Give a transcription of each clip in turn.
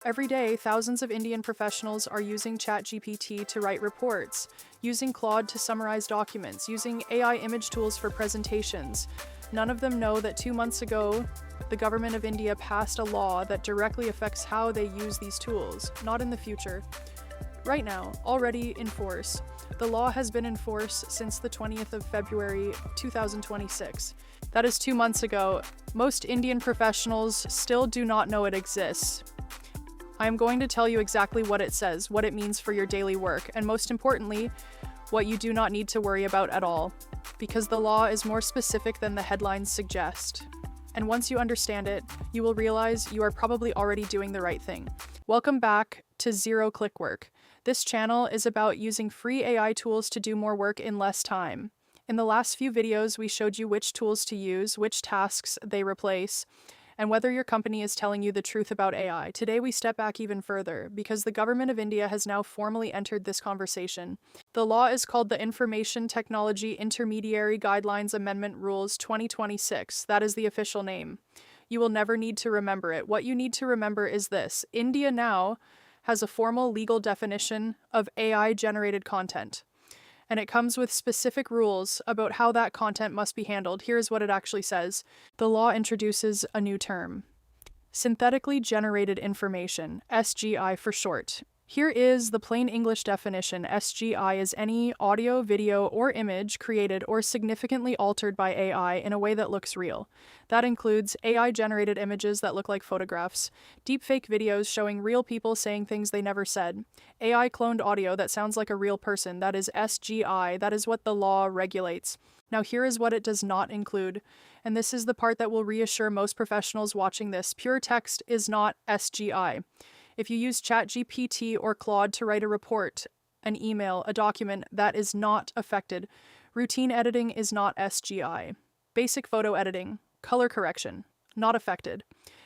Every day, thousands of Indian professionals are using ChatGPT to write reports, using Claude to summarize documents, using AI image tools for presentations. None of them know that 2 months ago, the government of India passed a law that directly affects how they use these tools, not in the future. Right now, already in force. The law has been in force since the 20th of February 2026. That is 2 months ago. Most Indian professionals still do not know it exists. I am going to tell you exactly what it says, what it means for your daily work, and most importantly, what you do not need to worry about at all, because the law is more specific than the headlines suggest. And once you understand it, you will realize you are probably already doing the right thing. Welcome back to Zero Click Work. This channel is about using free AI tools to do more work in less time. In the last few videos, we showed you which tools to use, which tasks they replace, and whether your company is telling you the truth about AI. Today we step back even further, because the government of India has now formally entered this conversation. The law is called the Information Technology Intermediary Guidelines Amendment Rules 2026. That is the official name. You will never need to remember it. What you need to remember is this: India now has a formal legal definition of AI-generated content, and it comes with specific rules about how that content must be handled. Here's what it actually says. The law introduces a new term: synthetically generated information, SGI for short. Here is the plain English definition. SGI is any audio, video, or image created or significantly altered by AI in a way that looks real. That includes AI-generated images that look like photographs, deepfake videos showing real people saying things they never said, AI-cloned audio that sounds like a real person. That is SGI. That is what the law regulates. Now here is what it does not include, and this is the part that will reassure most professionals watching this. Pure text is not SGI. If you use ChatGPT or Claude to write a report, an email, a document, that is not affected. Routine editing is not SGI. Basic photo editing, color correction, not affected.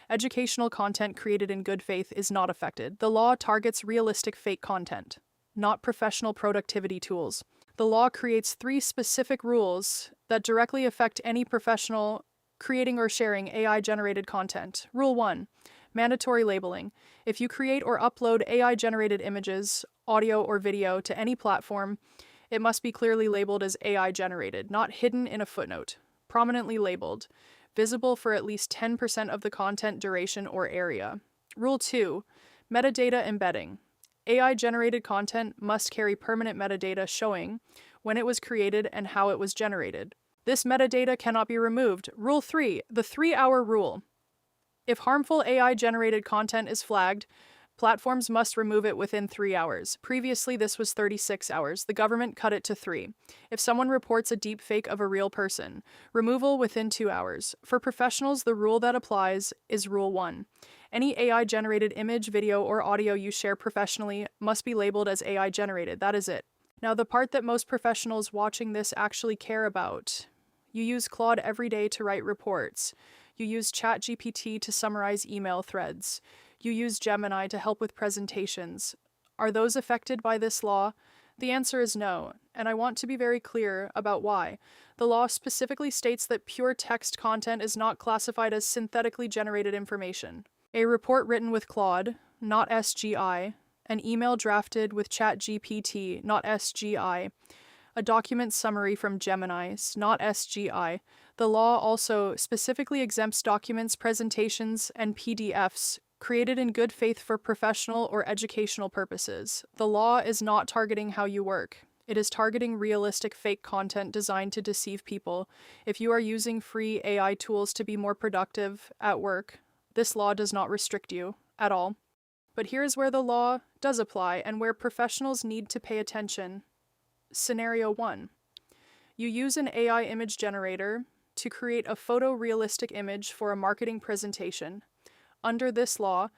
Educational content created in good faith is not affected. The law targets realistic fake content, not professional productivity tools. The law creates 3 specific rules that directly affect any professional creating or sharing AI-generated content. Rule 1. Mandatory labeling. If you create or upload AI-generated images, audio, or video to any platform, it must be clearly labeled as AI-generated, not hidden in a footnote. Prominently labeled. Visible for at least 10% of the content duration or area. Rule 2. Metadata embedding. AI-generated content must carry permanent metadata showing when it was created and how it was generated. This metadata cannot be removed. Rule 3. The 3-hour rule. If harmful AI-generated content is flagged, platforms must remove it within 3 hours. Previously, this was 36 hours. The government cut it to 3. If someone reports a deepfake of a real person, removal within 2 hours. For professionals, the rule that applies is Rule 1. Any AI-generated image, video, or audio you share professionally must be labeled as AI-generated. That is it. Now, the part that most professionals watching this actually care about. You use Claude every day to write reports. You use ChatGPT to summarize email threads. You use Gemini to help with presentations. Are those affected by this law? The answer is no, and I want to be very clear about why. The law specifically states that pure text content is not classified as synthetically generated information. A report written with Claude, not SGI. An email drafted with ChatGPT, not SGI. A document summary from Gemini, not SGI. The law also specifically exempts documents, presentations, and PDFs created in good faith for professional or educational purposes. The law is not targeting how you work. It is targeting realistic fake content designed to deceive people. If you are using free AI tools to be more productive at work, this law does not restrict you at all. But here's where the law does apply and where professionals need to pay attention. Scenario 1. You use an AI image generator to create a photorealistic image for a marketing presentation. Under this law,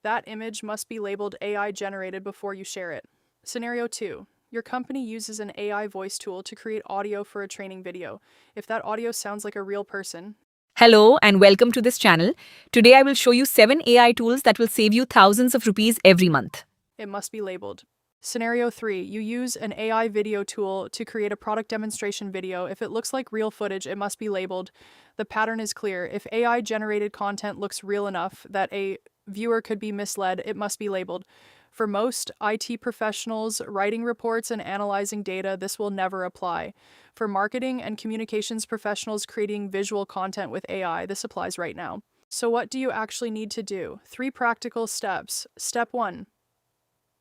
that image must be labeled AI generated before you share it. Scenario 2. Your company uses an AI voice tool to create audio for a training video. If that audio sounds like a real person, Hello and welcome to this channel. Today I will show you 7 AI tools that will save you thousands of rupees every month. it must be labeled. Scenario 3. You use an AI video tool to create a product demonstration video. If it looks like real footage, it must be labeled. The pattern is clear. If AI-generated content looks real enough that a viewer could be misled, it must be labeled. For most IT professionals writing reports and analyzing data, this will never apply. For marketing and communications professionals creating visual content with AI, this applies right now. So what do you actually need to do? 3 practical steps. Step 1.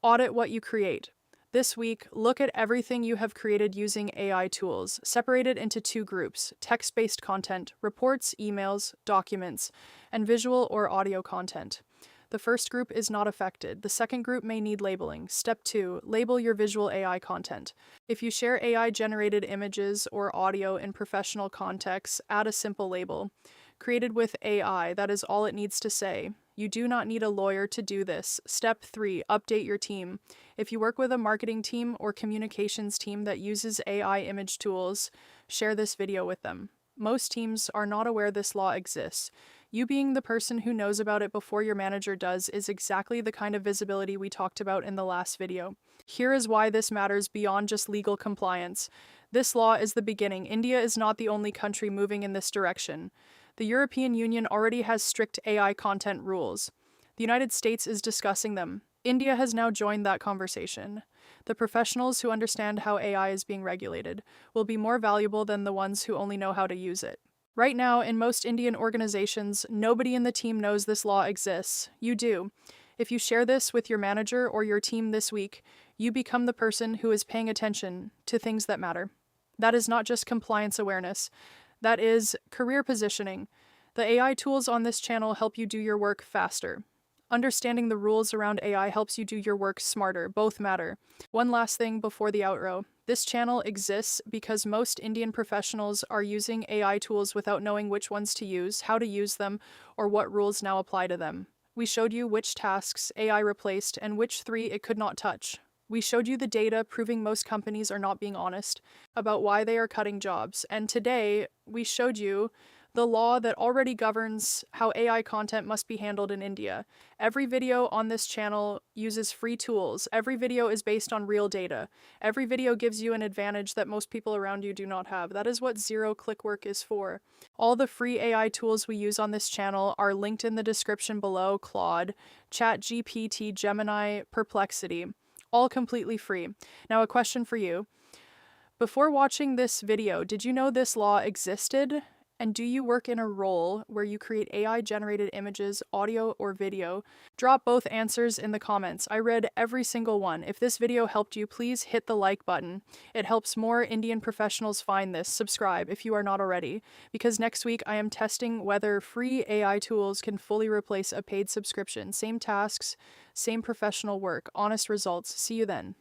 Audit what you create. This week, look at everything you have created using AI tools. Separate it into 2 groups: text-based content, reports, emails, documents, and visual or audio content. The first group is not affected. The second group may need labeling. Step 2. Label your visual AI content. If you share AI-generated images or audio in professional contexts, add a simple label. Created with AI, that is all it needs to say. You do not need a lawyer to do this. Step 3. Update your team. If you work with a marketing team or communications team that uses AI image tools, share this video with them. Most teams are not aware this law exists. You being the person who knows about it before your manager does is exactly the kind of visibility we talked about in the last video. Here is why this matters beyond just legal compliance. This law is the beginning. India is not the only country moving in this direction. The European Union already has strict AI content rules. The United States is discussing them. India has now joined that conversation. The professionals who understand how AI is being regulated will be more valuable than the ones who only know how to use it. Right now, in most Indian organizations, nobody in the team knows this law exists. You do. If you share this with your manager or your team this week, you become the person who is paying attention to things that matter. That is not just compliance awareness. That is career positioning. The AI tools on this channel help you do your work faster. Understanding the rules around AI helps you do your work smarter. Both matter. One last thing before the outro. This channel exists because most Indian professionals are using AI tools without knowing which ones to use, how to use them, or what rules now apply to them. We showed you which tasks AI replaced and which 3 it could not touch. We showed you the data proving most companies are not being honest about why they are cutting jobs. And today, we showed you the law that already governs how AI content must be handled in India. Every video on this channel uses free tools. Every video is based on real data. Every video gives you an advantage that most people around you do not have. That is what zero-click work is for. All the free AI tools we use on this channel are linked in the description below: Claude, ChatGPT, Gemini, Perplexity. All completely free. Now, a question for you. Before watching this video, did you know this law existed? And do you work in a role where you create AI-generated images, audio, or video? Drop both answers in the comments. I read every single one. If this video helped you, please hit the like button. It helps more Indian professionals find this. Subscribe if you are not already, because next week I am testing whether free AI tools can fully replace a paid subscription. Same tasks, same professional work, honest results. See you then.